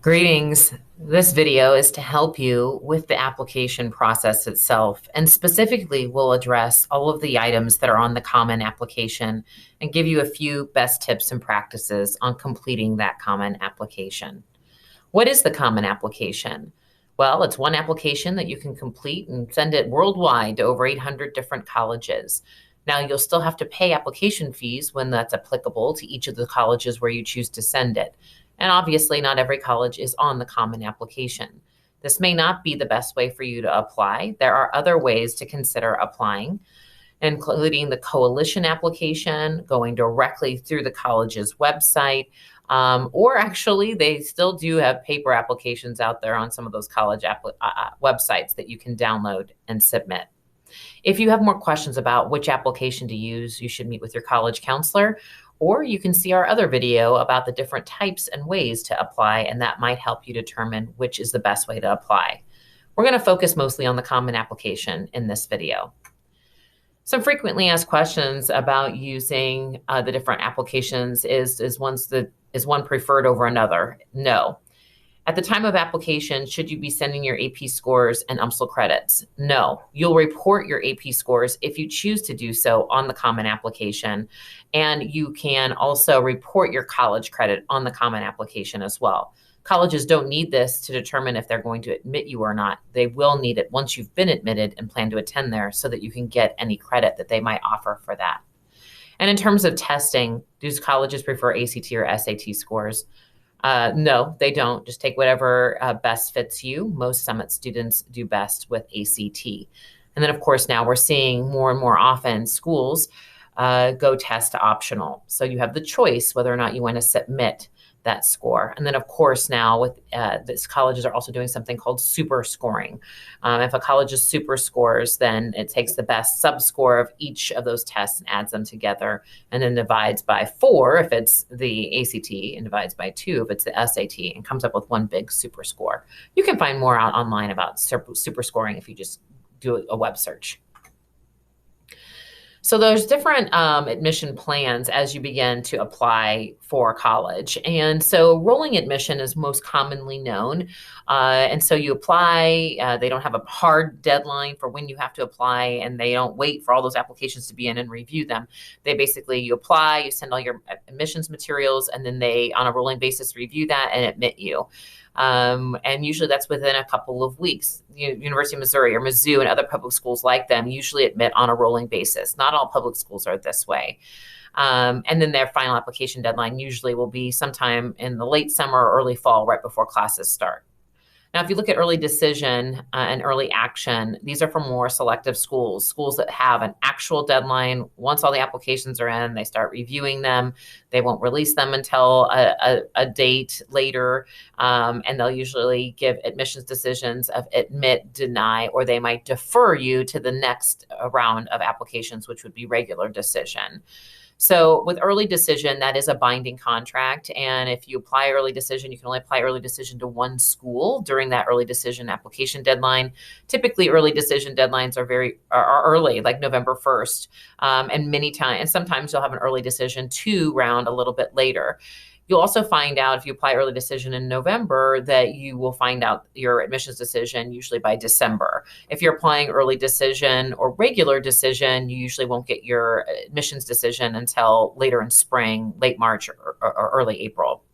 Greetings. This video is to help you with the application process itself, and specifically will address all of the items that are on the common application and give you a few best tips and practices on completing that common application. What is the common application? Well, it's one application that you can complete and send it worldwide to over 800 different colleges. Now, you'll still have to pay application fees when that's applicable to each of the colleges where you choose to send it. And obviously, not every college is on the common application. This may not be the best way for you to apply. There are other ways to consider applying, including the coalition application, going directly through the college's website, or actually, they still do have paper applications out there on some of those college websites that you can download and submit. If you have more questions about which application to use, you should meet with your college counselor, or you can see our other video about the different types and ways to apply, and that might help you determine which is the best way to apply. We're going to focus mostly on the common application in this video. Some frequently asked questions about using the different applications is one preferred over another? No. At the time of application, should you be sending your AP scores and UMSL credits? No. You'll report your AP scores if you choose to do so on the common application, and you can also report your college credit on the common application as well. Colleges don't need this to determine if they're going to admit you or not. They will need it once you've been admitted and plan to attend there so that you can get any credit that they might offer for that. And in terms of testing, do colleges prefer ACT or SAT scores? No, they don't. Just take whatever best fits you. Most Summit students do best with ACT. And then, of course, now we're seeing more and more often schools go test optional. So you have the choice whether or not you want to submit that score. And then, of course, now with this, colleges are also doing something called super scoring. If a college is super scores, then it takes the best sub-score of each of those tests and adds them together, and then divides by 4 if it's the ACT, and divides by 2 if it's the SAT, and comes up with one big super score. You can find more out online about super scoring if you just do a web search. So there's different admission plans as you begin to apply for college. And so rolling admission is most commonly known. And so you apply, they don't have a hard deadline for when you have to apply, and they don't wait for all those applications to be in and review them. They basically, you apply, you send all your admissions materials, and then they, on a rolling basis, review that and admit you. And usually that's within a couple of weeks. University of Missouri or Mizzou and other public schools like them usually admit on a rolling basis. Not all public schools are this way. And then their final application deadline usually will be sometime in the late summer or early fall, right before classes start. Now, if you look at early decision and early action, these are for more selective schools, schools that have an actual deadline. Once all the applications are in, they start reviewing them. They won't release them until a date later, and they'll usually give admissions decisions of admit, deny, or they might defer you to the next round of applications, which would be regular decision. So with early decision, that is a binding contract. And if you apply early decision, you can only apply early decision to one school during that early decision application deadline. Typically, early decision deadlines are early, like November 1st. And sometimes you'll have an early decision 2 round a little bit later. You'll also find out if you apply early decision in November that you will find out your admissions decision usually by December. If you're applying early decision or regular decision, you usually won't get your admissions decision until later in spring, late March or early April.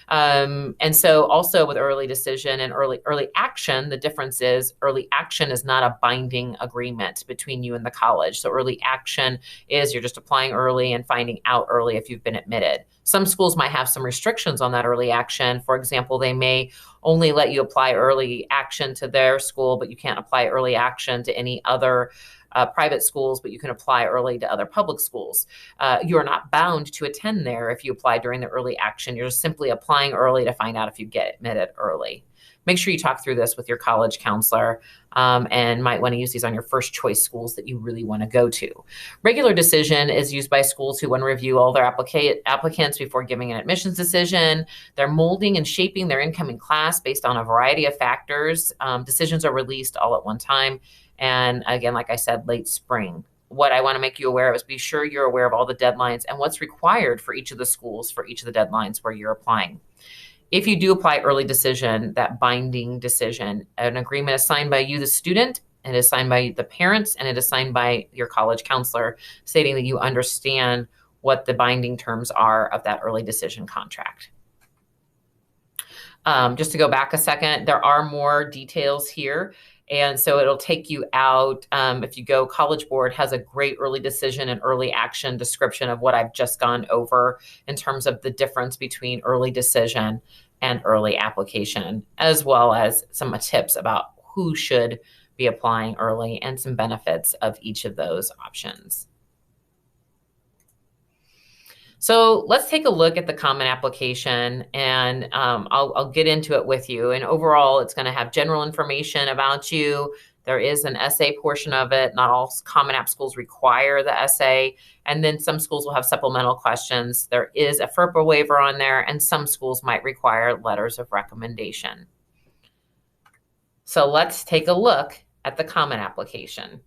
And so also with early decision and early action, the difference is early action is not a binding agreement between you and the college. So early action is you're just applying early and finding out early if you've been admitted. Some schools might have some restrictions on that early action. For example, they may only let you apply early action to their school, but you can't apply early action to any other private schools, but you can apply early to other public schools. You are not bound to attend there if you apply during the early action. You're just simply applying early to find out if you get admitted early. Make sure you talk through this with your college counselor, and might want to use these on your first choice schools that you really want to go to. Regular decision is used by schools who want to review all their applicants before giving an admissions decision. They're molding and shaping their incoming class based on a variety of factors. Decisions are released all at one time. And again, like I said, late spring. What I want to make you aware of is be sure you're aware of all the deadlines and what's required for each of the schools for each of the deadlines where you're applying. If you do apply early decision, that binding decision, an agreement is signed by you, the student, and it is signed by the parents, and it is signed by your college counselor, stating that you understand what the binding terms are of that early decision contract. Just to go back a second, there are more details here. And so it'll take you out. If you go, College Board has a great early decision and early action description of what I've just gone over in terms of the difference between early decision and early application, as well as some tips about who should be applying early and some benefits of each of those options. So let's take a look at the Common Application, and I'll get into it with you. And overall, it's going to have general information about you. There is an essay portion of it. Not all Common App schools require the essay. And then some schools will have supplemental questions. There is a FERPA waiver on there, and some schools might require letters of recommendation. So let's take a look at the Common Application.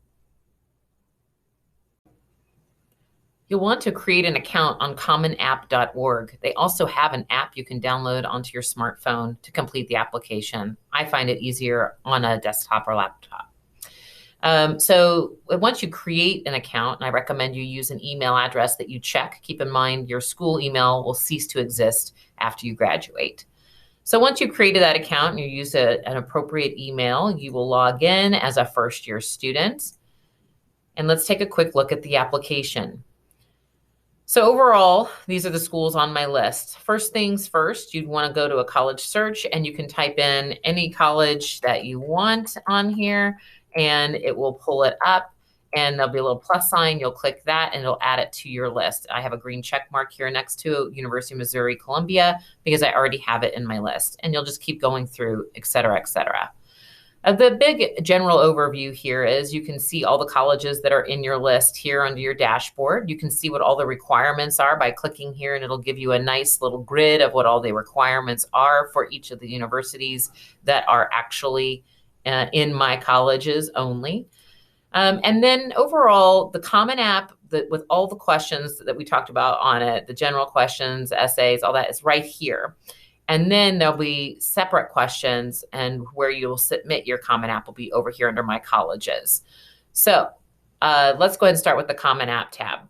You'll want to create an account on commonapp.org. They also have an app you can download onto your smartphone to complete the application. I find it easier on a desktop or laptop. So once you create an account, and I recommend you use an email address that you check. Keep in mind your school email will cease to exist after you graduate. So once you've created that account and you use an appropriate email, you will log in as a first-year student. And let's take a quick look at the application. So overall, these are the schools on my list. First things first, you'd want to go to a college search, and you can type in any college that you want on here, and it will pull it up, and there'll be a little plus sign. You'll click that, and it'll add it to your list. I have a green check mark here next to University of Missouri, Columbia, because I already have it in my list, and you'll just keep going through, et cetera, et cetera. The big general overview here is you can see all the colleges that are in your list here under your dashboard. You can see what all the requirements are by clicking here, and it'll give you a nice little grid of what all the requirements are for each of the universities that are actually in my colleges only. And then overall, the Common App, with all the questions that we talked about on it, the general questions, essays, all that is right here. And then there'll be separate questions, and where you'll submit your Common App will be over here under My Colleges. So let's go ahead and start with the Common App tab.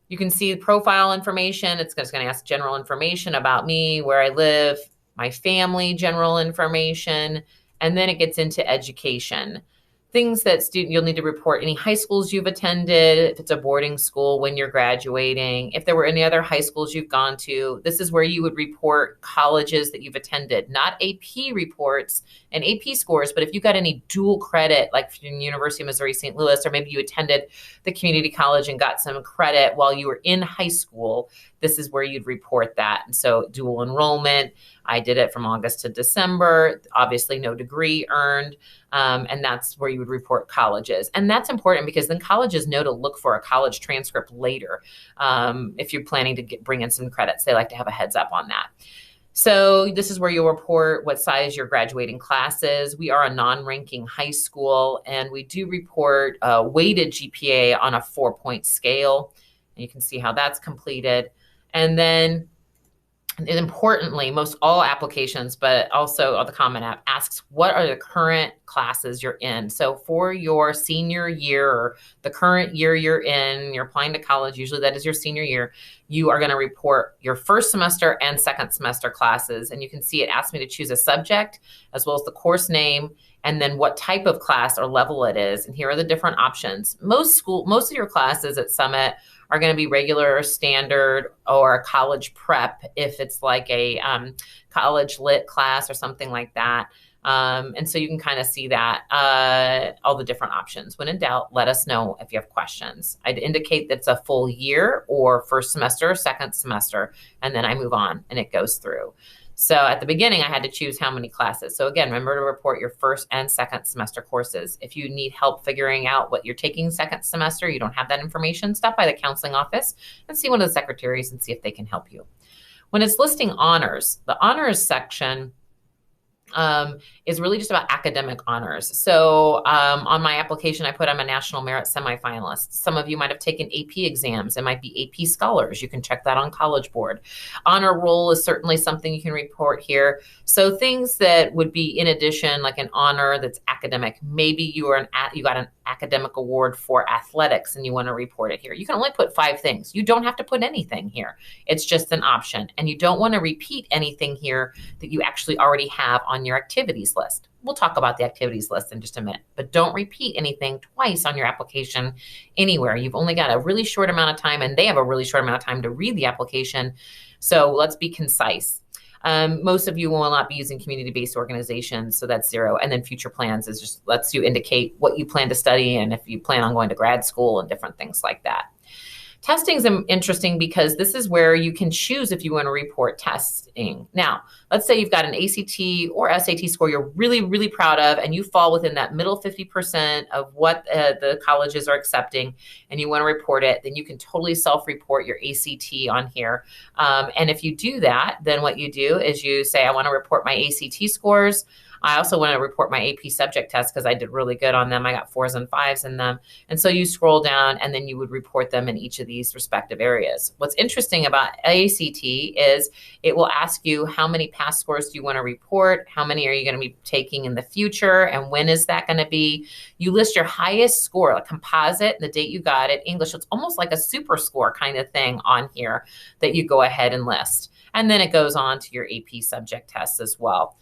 You can see profile information. It's just going to ask general information about me, where I live, my family, general information, and then it gets into education. Things that you'll need to report: any high schools you've attended, if it's a boarding school, when you're graduating, if there were any other high schools you've gone to. This is where you would report colleges that you've attended, not AP reports and AP scores, but if you got any dual credit, like from University of Missouri, St. Louis, or maybe you attended the community college and got some credit while you were in high school, this is where you'd report that. And so dual enrollment, I did it from August to December, obviously no degree earned. And that's where you would report colleges. And that's important because then colleges know to look for a college transcript later. If you're planning to bring in some credits, they like to have a heads up on that. So this is where you'll report what size your graduating class is. We are a non-ranking high school, and we do report a weighted GPA on a 4-point scale. And you can see how that's completed. And then, and importantly, most all applications, but also the Common App, asks what are the current classes you're in. So for your senior year, or the current year you're in, you're applying to college, usually that is your senior year, you are going to report your first semester and second semester classes. And you can see it asks me to choose a subject as well as the course name, and then what type of class or level it is. And here are the different options. Most of your classes at Summit are going to be regular or standard, or college prep if it's like a college lit class or something like that. And so you can kind of see that, all the different options. When in doubt, let us know if you have questions. I'd indicate that's a full year or first semester, second semester, and then I move on and it goes through. So at the beginning, I had to choose how many classes. So again, remember to report your first and second semester courses. If you need help figuring out what you're taking second semester, you don't have that information, stop by the counseling office and see one of the secretaries and see if they can help you. When it's listing honors, the honors section is really just about academic honors. So on my application, I put I'm a National Merit semifinalist. Some of you might have taken AP exams. It might be AP Scholars. You can check that on College Board. Honor roll is certainly something you can report here. So things that would be in addition, like an honor that's academic. Maybe you got an academic award for athletics and you want to report it here. You can only put 5 things. You don't have to put anything here. It's just an option. And you don't want to repeat anything here that you actually already have on your activities list. We'll talk about the activities list in just a minute, but don't repeat anything twice on your application anywhere. You've only got a really short amount of time, and they have a really short amount of time to read the application. So let's be concise. Most of you will not be using community-based organizations, so that's 0. And then future plans is just lets you indicate what you plan to study and if you plan on going to grad school and different things like that. Testing is interesting because this is where you can choose if you want to report testing. Now, let's say you've got an ACT or SAT score you're really, really proud of, and you fall within that middle 50% of what the colleges are accepting, and you want to report it, then you can totally self-report your ACT on here. And if you do that, then what you do is you say, I want to report my ACT scores. I also want to report my AP subject test because I did really good on them. I got 4s and 5s in them. And so you scroll down and then you would report them in each of these respective areas. What's interesting about ACT is it will ask you how many pass scores do you want to report? How many are you going to be taking in the future? And when is that going to be? You list your highest score, a composite, the date you got it, English. It's almost like a super score kind of thing on here that you go ahead and list. And then it goes on to your AP subject tests as well.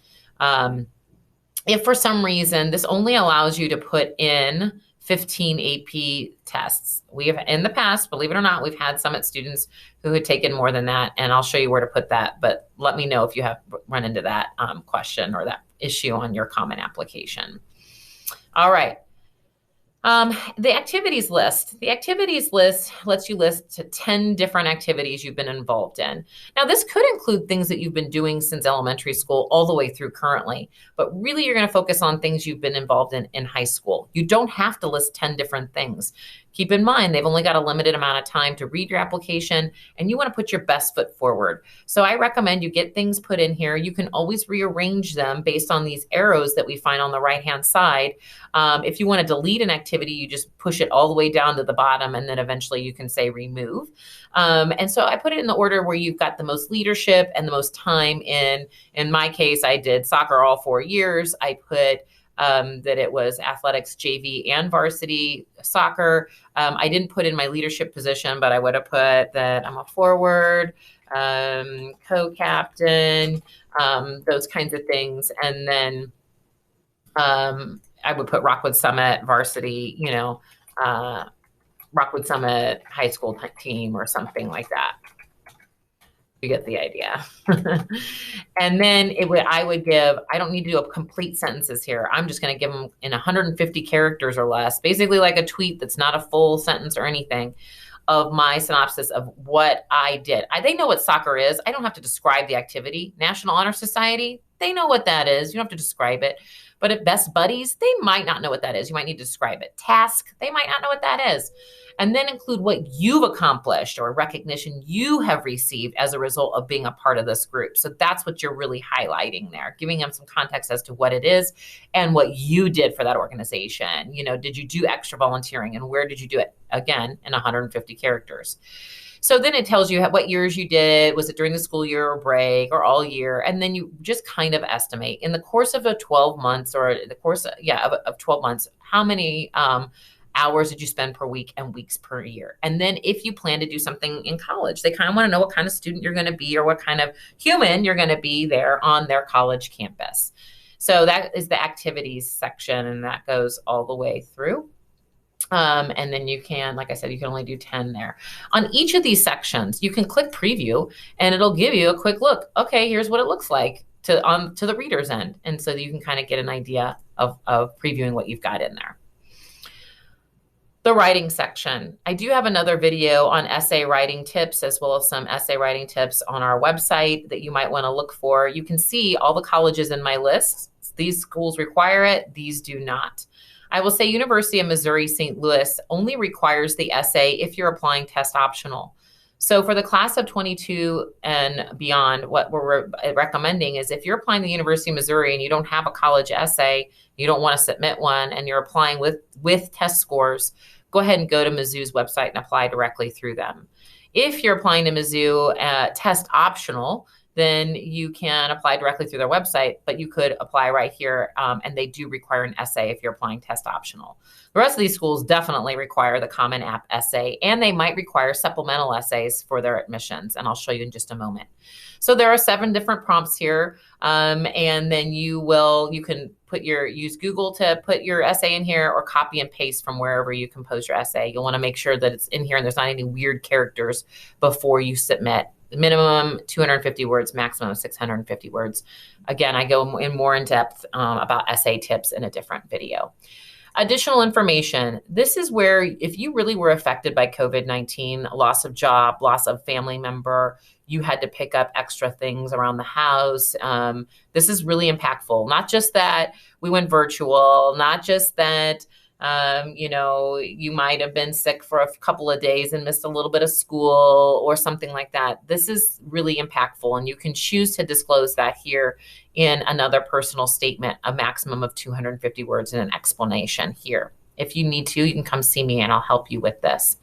If for some reason this only allows you to put in 15 AP tests, we have in the past, believe it or not, we've had Summit students who had taken more than that, and I'll show you where to put that, but let me know if you have run into that question or that issue on your common application. All right. The activities list. The activities list lets you list to 10 different activities you've been involved in. Now, this could include things that you've been doing since elementary school all the way through currently, but really you're going to focus on things you've been involved in high school. You don't have to list 10 different things. Keep in mind, they've only got a limited amount of time to read your application, and you want to put your best foot forward. So I recommend you get things put in here. You can always rearrange them based on these arrows that we find on the right-hand side. If you want to delete an activity, you just push it all the way down to the bottom, and then eventually you can say remove. And so I put it in the order where you've got the most leadership and the most time in. In my case, I did soccer all 4 years. I put that it was athletics, JV, and varsity soccer. I didn't put in my leadership position, but I would have put that I'm a forward, co-captain, those kinds of things. And then I would put Rockwood Summit varsity, Rockwood Summit high school team or something like that. You get the idea. And then I would give, I don't need to do a complete sentences here. I'm just going to give them in 150 characters or less, basically like a tweet that's not a full sentence or anything, of my synopsis of what I did. They know what soccer is. I don't have to describe the activity. National Honor Society, they know what that is. You don't have to describe it. But at Best Buddies, they might not know what that is. You might need to describe it. Task, they might not know what that is. And then include what you've accomplished or recognition you have received as a result of being a part of this group. So that's what you're really highlighting there, giving them some context as to what it is and what you did for that organization. Did you do extra volunteering and where did you do it? Again, in 150 characters. So then it tells you what years you did. Was it during the school year or break or all year? And then you just kind of estimate in the course of 12 months or the course of 12 months, how many hours did you spend per week and weeks per year? And then if you plan to do something in college, they kind of want to know what kind of student you're going to be or what kind of human you're going to be there on their college campus. So that is the activities section, and that goes all the way through. And then you can, like I said, you can only do 10 there. On each of these sections, you can click preview and it'll give you a quick look. Okay, here's what it looks like to the reader's end. And so you can kind of get an idea of previewing what you've got in there. The writing section. I do have another video on essay writing tips as well as some essay writing tips on our website that you might want to look for. You can see all the colleges in my list. These schools require it, these do not. I will say University of Missouri St. Louis only requires the essay if you're applying test optional. So for the class of 22 and beyond, what we're recommending is if you're applying to the University of Missouri and you don't have a college essay, you don't want to submit one, and you're applying with test scores, go ahead and go to Mizzou's website and apply directly through them. If you're applying to Mizzou test optional, then you can apply directly through their website, but you could apply right here, and they do require an essay if you're applying test optional. The rest of these schools definitely require the Common App essay, and they might require supplemental essays for their admissions, and I'll show you in just a moment. So there are 7 different prompts here, and then you can use Google to put your essay in here, or copy and paste from wherever you compose your essay. You'll want to make sure that it's in here and there's not any weird characters before you submit. Minimum 250 words, maximum 650 words. Again, I go in more in depth about essay tips in a different video. Additional information. This is where if you really were affected by COVID-19, loss of job, loss of family member, you had to pick up extra things around the house. This is really impactful. Not just that we went virtual, not just that you might have been sick for a couple of days and missed a little bit of school or something like that. This is really impactful, and you can choose to disclose that here in another personal statement, a maximum of 250 words and an explanation here. If you need to, you can come see me and I'll help you with this.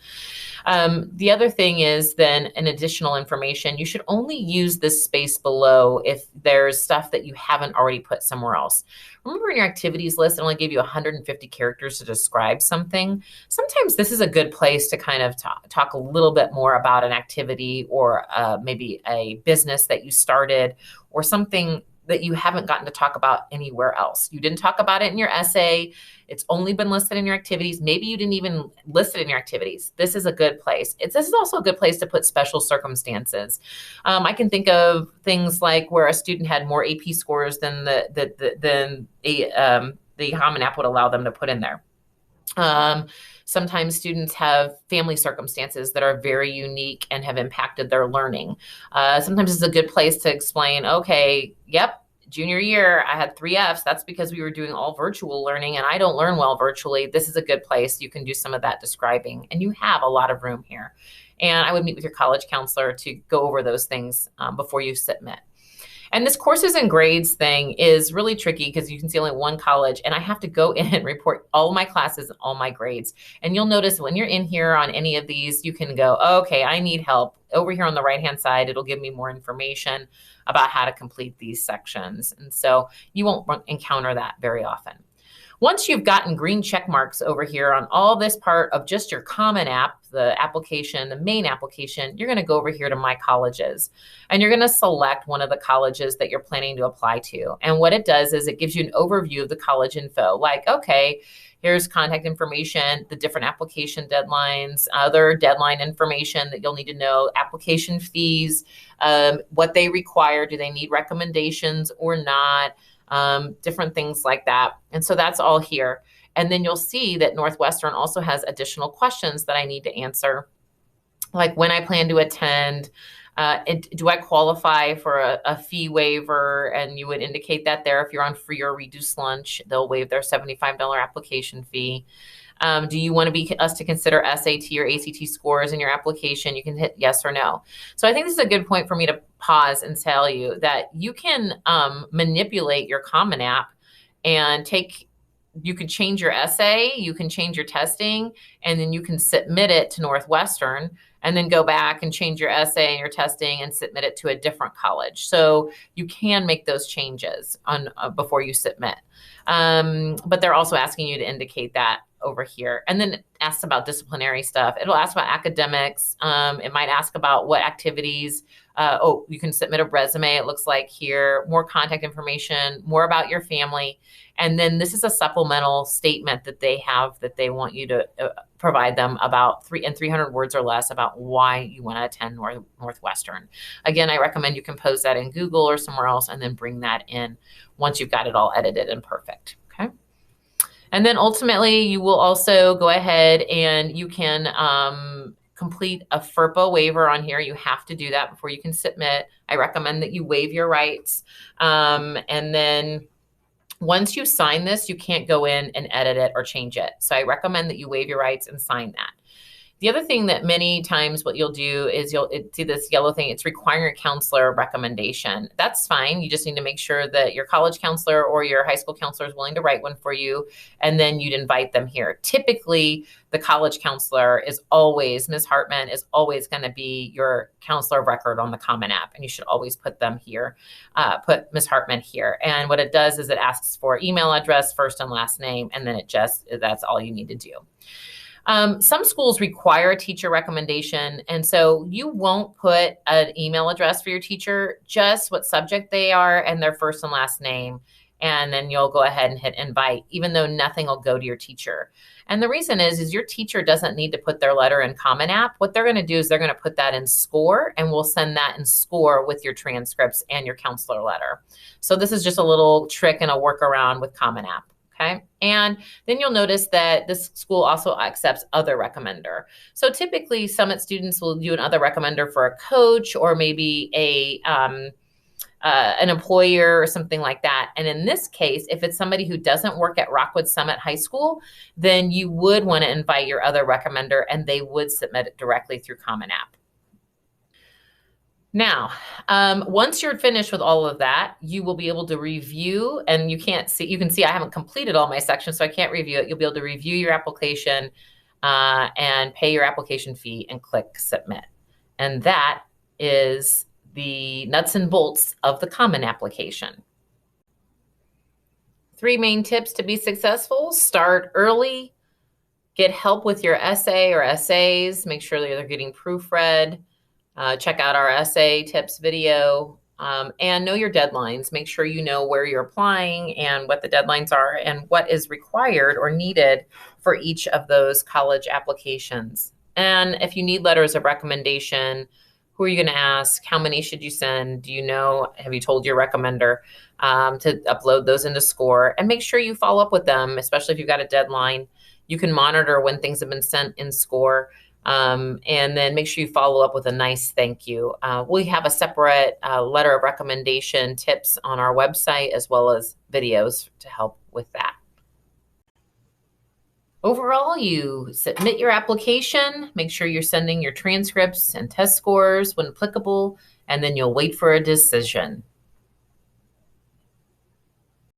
The other thing is then an additional information. You should only use this space below if there's stuff that you haven't already put somewhere else. Remember in your activities list, it only gave you 150 characters to describe something. Sometimes this is a good place to kind of talk a little bit more about an activity or maybe a business that you started or something that you haven't gotten to talk about anywhere else. You didn't talk about it in your essay. It's only been listed in your activities. Maybe you didn't even list it in your activities. This is a good place. This is also a good place to put special circumstances. I can think of things like where a student had more AP scores than the Common App would allow them to put in there. Sometimes students have family circumstances that are very unique and have impacted their learning. Sometimes it's a good place to explain, okay, yep, junior year, I had 3 Fs. That's because we were doing all virtual learning and I don't learn well virtually. This is a good place. You can do some of that describing, and you have a lot of room here. And I would meet with your college counselor to go over those things before you submit. And this courses and grades thing is really tricky because you can see only one college, and I have to go in and report all my classes and all my grades. And you'll notice when you're in here on any of these, you can go, oh, okay, I need help. Over here on the right-hand side, it'll give me more information about how to complete these sections. And so you won't encounter that very often. Once you've gotten green check marks over here on all this part of just your Common App, the application, the main application, you're going to go over here to My Colleges, and you're going to select one of the colleges that you're planning to apply to. And what it does is it gives you an overview of the college info, like, okay, here's contact information, the different application deadlines, other deadline information that you'll need to know, application fees, what they require, do they need recommendations or not, different things like that. And so that's all here. And then you'll see that Northwestern also has additional questions that I need to answer, like when I plan to attend, do I qualify for a fee waiver? And you would indicate that there. If you're on free or reduced lunch, they'll waive their $75 application fee. Do you want us to consider SAT or ACT scores in your application? You can hit yes or no. So I think this is a good point for me to pause and tell you that you can manipulate your Common App and you can change your essay, you can change your testing, and then you can submit it to Northwestern and then go back and change your essay and your testing and submit it to a different college. So you can make those changes before you submit. But they're also asking you to indicate that over here. And then it asks about disciplinary stuff. It'll ask about academics. It might ask about what activities. You can submit a resume, it looks like here, more contact information, more about your family. And then this is a supplemental statement that they have that they want you to provide them about 300 words or less about why you want to attend Northwestern. Again, I recommend you compose that in Google or somewhere else and then bring that in once you've got it all edited and perfect. Okay. And then ultimately, you will also go ahead and you can complete a FERPA waiver on here. You have to do that before you can submit. I recommend that you waive your rights. And then once you sign this, you can't go in and edit it or change it. So I recommend that you waive your rights and sign that. The other thing that many times what you'll do is you'll see this yellow thing, it's requiring a counselor recommendation. That's fine. You just need to make sure that your college counselor or your high school counselor is willing to write one for you, and then you'd invite them here. Typically, the college counselor is always, Ms. Hartman is always going to be your counselor of record on the Common App, and you should always put them here, put Ms. Hartman here. And what it does is it asks for email address, first and last name, and then that's all you need to do. Some schools require a teacher recommendation, and so you won't put an email address for your teacher, just what subject they are and their first and last name, and then you'll go ahead and hit invite, even though nothing will go to your teacher. And the reason is your teacher doesn't need to put their letter in Common App. What they're going to do is they're going to put that in SCORE, and we'll send that in SCORE with your transcripts and your counselor letter. So this is just a little trick and a workaround with Common App. Okay. And then you'll notice that this school also accepts other recommender. So typically Summit students will do an other recommender for a coach or maybe an employer or something like that. And in this case, if it's somebody who doesn't work at Rockwood Summit High School, then you would want to invite your other recommender and they would submit it directly through Common App. Now, once you're finished with all of that, you will be able to review, and you can see I haven't completed all my sections, so I can't review it. You'll be able to review your application and pay your application fee and click submit. And that is the nuts and bolts of the Common application. 3 main tips to be successful: start early, get help with your essay or essays, make sure that they're getting proofread. Check out our essay tips video, and know your deadlines. Make sure you know where you're applying and what the deadlines are and what is required or needed for each of those college applications. And if you need letters of recommendation, who are you going to ask? How many should you send? Do you know, have you told your recommender to upload those into SCORE? And make sure you follow up with them, especially if you've got a deadline. You can monitor when things have been sent in SCORE. And then make sure you follow up with a nice thank you. We have a separate letter of recommendation tips on our website, as well as videos to help with that. Overall, you submit your application, make sure you're sending your transcripts and test scores when applicable, and then you'll wait for a decision.